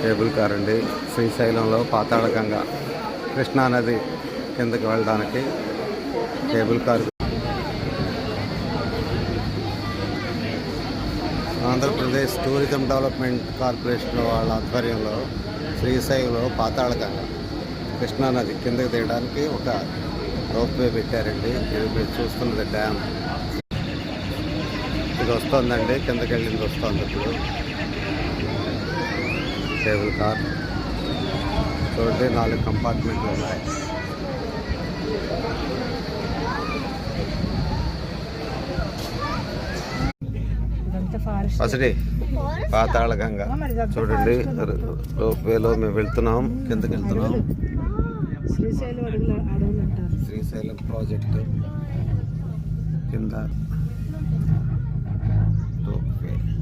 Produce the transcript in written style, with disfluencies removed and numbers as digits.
Cable car అండి. శ్రీశైలంలో పాతాళగంగ కృష్ణానది కిందకి వెళ్ళడానికి cable car. Andhra Pradesh tourism development corporation వాళ్ళ ఆధ్వర్యంలో శ్రీశైలంలో పాతాళగంగ కృష్ణానది కిందకి దిగడానికి ఒక రోప్వే పెట్టారండి. ఇది మీరు చూస్తున్నది డ్యామ్. ఇది వస్తుందండి, కిందకి వెళ్ళింది వస్తుంది. ఇప్పుడు కేబుల్ కార్ చూడండి, 4 కంపార్ట్మెంట్లు ఉన్నాయి. అసలు పాతాళగంగ చూడండి, రోప్వేలో మేము వెళ్తున్నాం, కిందకి వెళ్తున్నాం. శ్రీశైలం ప్రాజెక్టు కింద